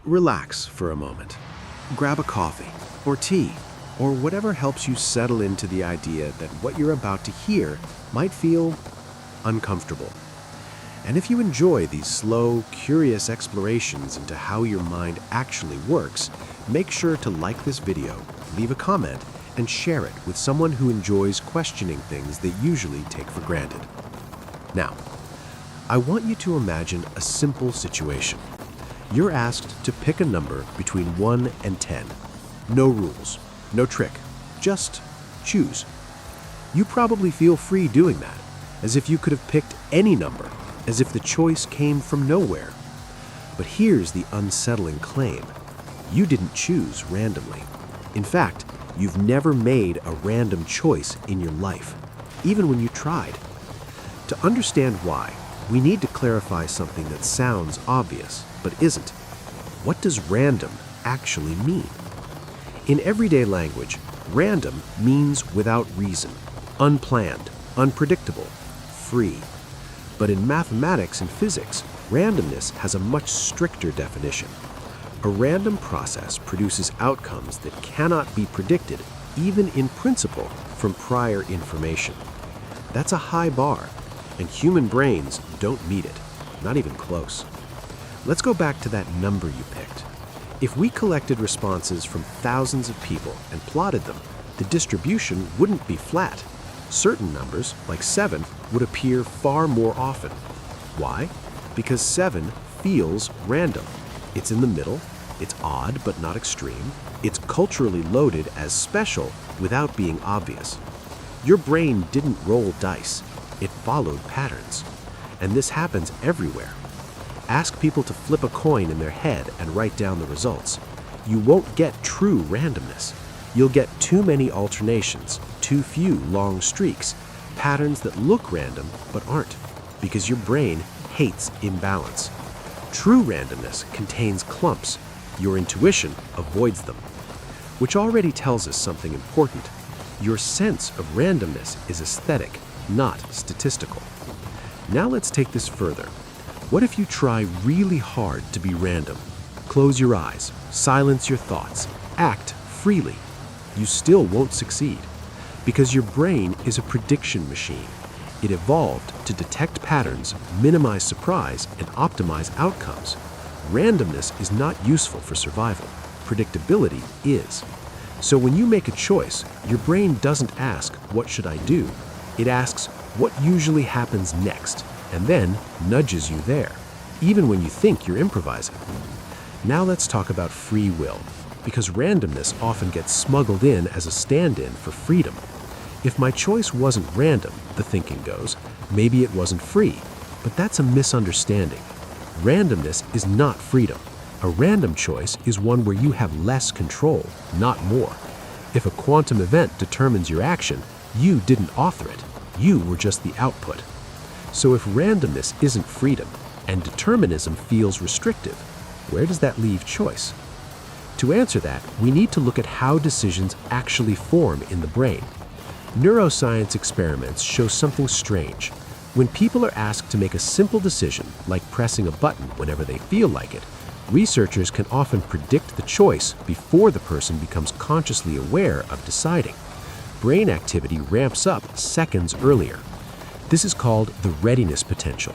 Relax for a moment. Grab a coffee or tea or whatever helps you settle into the idea that what you're about to hear might feel uncomfortable. And if you enjoy these slow, curious explorations into how your mind actually works, make sure to like this video, leave a comment, and share it with someone who enjoys questioning things they usually take for granted. Now, I want you to imagine a simple situation. You're asked to pick a number between 1 and 10. No rules, no trick, just choose. You probably feel free doing that, as if you could have picked any number, as if the choice came from nowhere. But here's the unsettling claim. You didn't choose randomly. In fact, you've never made a random choice in your life, even when you tried. To understand why, we need to clarify something that sounds obvious, but isn't. What does random actually mean? In everyday language, random means without reason, unplanned, unpredictable, free. But in mathematics and physics, randomness has a much stricter definition. A random process produces outcomes that cannot be predicted, even in principle, from prior information. That's a high bar, and human brains don't meet it, not even close. Let's go back to that number you picked. If we collected responses from thousands of people and plotted them, the distribution wouldn't be flat. Certain numbers, like 7, would appear far more often. Why? Because 7 feels random. It's in the middle, it's odd but not extreme, it's culturally loaded as special without being obvious. Your brain didn't roll dice, it followed patterns. And this happens everywhere. Ask people to flip a coin in their head and write down the results. You won't get true randomness. You'll get too many alternations, too few long streaks, patterns that look random but aren't, because your brain hates imbalance. True randomness contains clumps. Your intuition avoids them, which already tells us something important. Your sense of randomness is aesthetic, not statistical. Now let's take this further. What if you try really hard to be random? Close your eyes, silence your thoughts, act freely. You still won't succeed, because your brain is a prediction machine. It evolved to detect patterns, minimize surprise, and optimize outcomes. Randomness is not useful for survival. Predictability is. So when you make a choice, your brain doesn't ask, "What should I do?" It asks, "What usually happens next?" and then nudges you there, even when you think you're improvising. Now let's talk about free will, because randomness often gets smuggled in as a stand-in for freedom. If my choice wasn't random, the thinking goes, maybe it wasn't free, but that's a misunderstanding. Randomness is not freedom. A random choice is one where you have less control, not more. If a quantum event determines your action, you didn't author it. You were just the output. So if randomness isn't freedom, and determinism feels restrictive, where does that leave choice? To answer that, we need to look at how decisions actually form in the brain. Neuroscience experiments show something strange. When people are asked to make a simple decision, like pressing a button whenever they feel like it, researchers can often predict the choice before the person becomes consciously aware of deciding. Brain activity ramps up seconds earlier. This is called the readiness potential.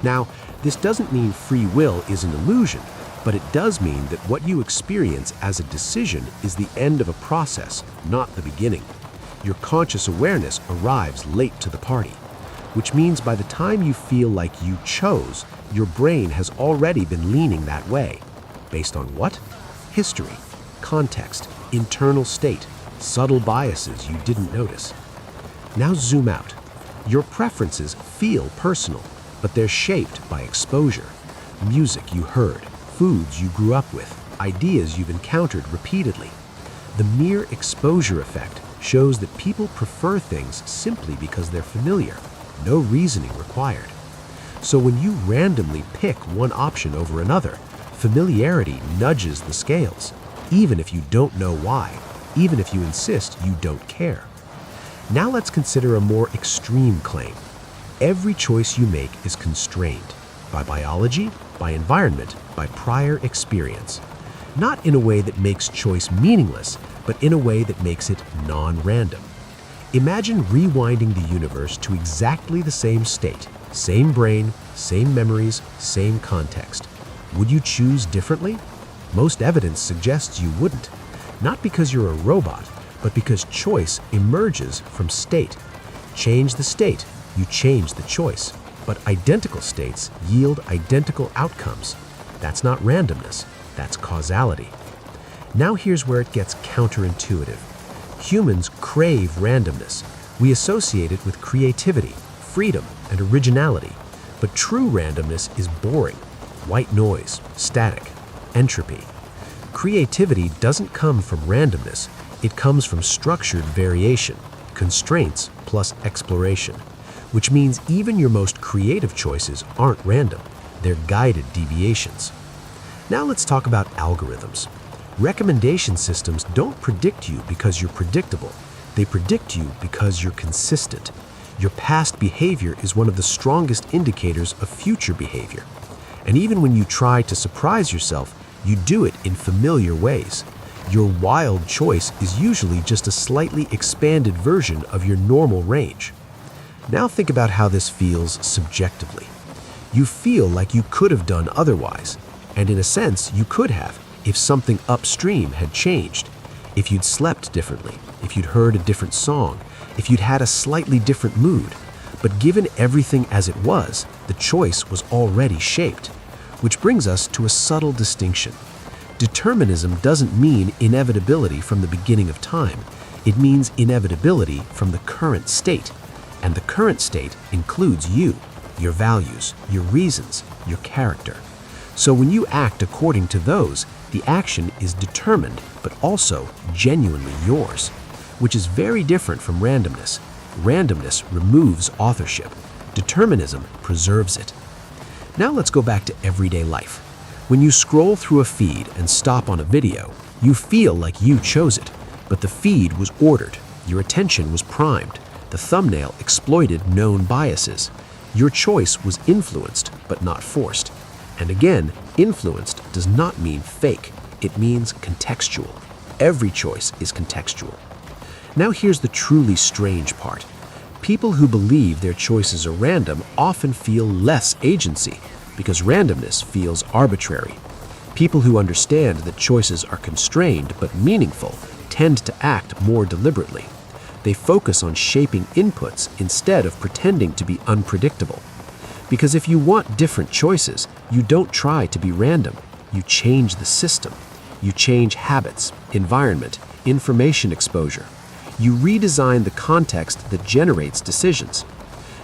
Now, this doesn't mean free will is an illusion, but it does mean that what you experience as a decision is the end of a process, not the beginning. Your conscious awareness arrives late to the party, which means by the time you feel like you chose, your brain has already been leaning that way. Based on what? History, context, internal state, subtle biases you didn't notice. Now zoom out. Your preferences feel personal, but they're shaped by exposure. Music you heard, foods you grew up with, ideas you've encountered repeatedly. The mere exposure effect shows that people prefer things simply because they're familiar, no reasoning required. So when you randomly pick one option over another, familiarity nudges the scales, even if you don't know why, even if you insist you don't care. Now let's consider a more extreme claim. Every choice you make is constrained by biology, by environment, by prior experience. Not in a way that makes choice meaningless, but in a way that makes it non-random. Imagine rewinding the universe to exactly the same state, same brain, same memories, same context. Would you choose differently? Most evidence suggests you wouldn't. Not because you're a robot, but because choice emerges from state. Change the state, you change the choice. But identical states yield identical outcomes. That's not randomness, that's causality. Now here's where it gets counterintuitive. Humans crave randomness. We associate it with creativity, freedom, and originality. But true randomness is boring. White noise, static, entropy. Creativity doesn't come from randomness. It comes from structured variation, constraints plus exploration, which means even your most creative choices aren't random. They're guided deviations. Now let's talk about algorithms. Recommendation systems don't predict you because you're predictable. They predict you because you're consistent. Your past behavior is one of the strongest indicators of future behavior. And even when you try to surprise yourself, you do it in familiar ways. Your wild choice is usually just a slightly expanded version of your normal range. Now think about how this feels subjectively. You feel like you could have done otherwise, and in a sense, you could have if something upstream had changed, if you'd slept differently, if you'd heard a different song, if you'd had a slightly different mood. But given everything as it was, the choice was already shaped. Which brings us to a subtle distinction. Determinism doesn't mean inevitability from the beginning of time. It means inevitability from the current state. And the current state includes you, your values, your reasons, your character. So when you act according to those, the action is determined, but also genuinely yours, which is very different from randomness. Randomness removes authorship. Determinism preserves it. Now let's go back to everyday life. When you scroll through a feed and stop on a video, you feel like you chose it, but the feed was ordered. Your attention was primed. The thumbnail exploited known biases. Your choice was influenced, but not forced. And again, influenced does not mean fake. It means contextual. Every choice is contextual. Now here's the truly strange part. People who believe their choices are random often feel less agency because randomness feels arbitrary. People who understand that choices are constrained but meaningful tend to act more deliberately. They focus on shaping inputs instead of pretending to be unpredictable. Because if you want different choices, you don't try to be random. You change the system. You change habits, environment, information exposure. You redesign the context that generates decisions.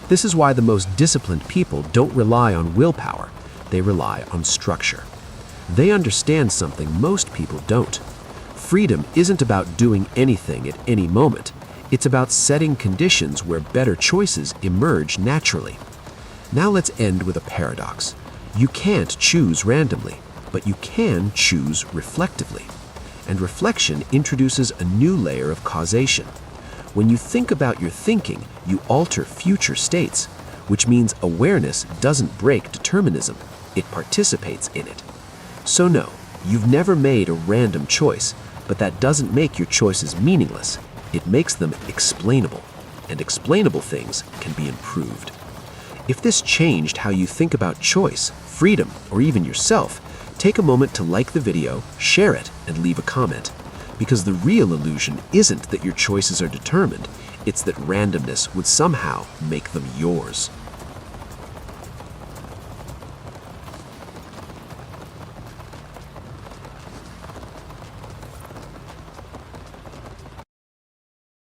This is why the most disciplined people don't rely on willpower. They rely on structure. They understand something most people don't. Freedom isn't about doing anything at any moment. It's about setting conditions where better choices emerge naturally. Now let's end with a paradox. You can't choose randomly, but you can choose reflectively. And reflection introduces a new layer of causation. When you think about your thinking, you alter future states, which means awareness doesn't break determinism, it participates in it. So no, you've never made a random choice, but that doesn't make your choices meaningless. It makes them explainable, and explainable things can be improved. If this changed how you think about choice, freedom, or even yourself, take a moment to like the video, share it, and leave a comment. Because the real illusion isn't that your choices are determined, it's that randomness would somehow make them yours.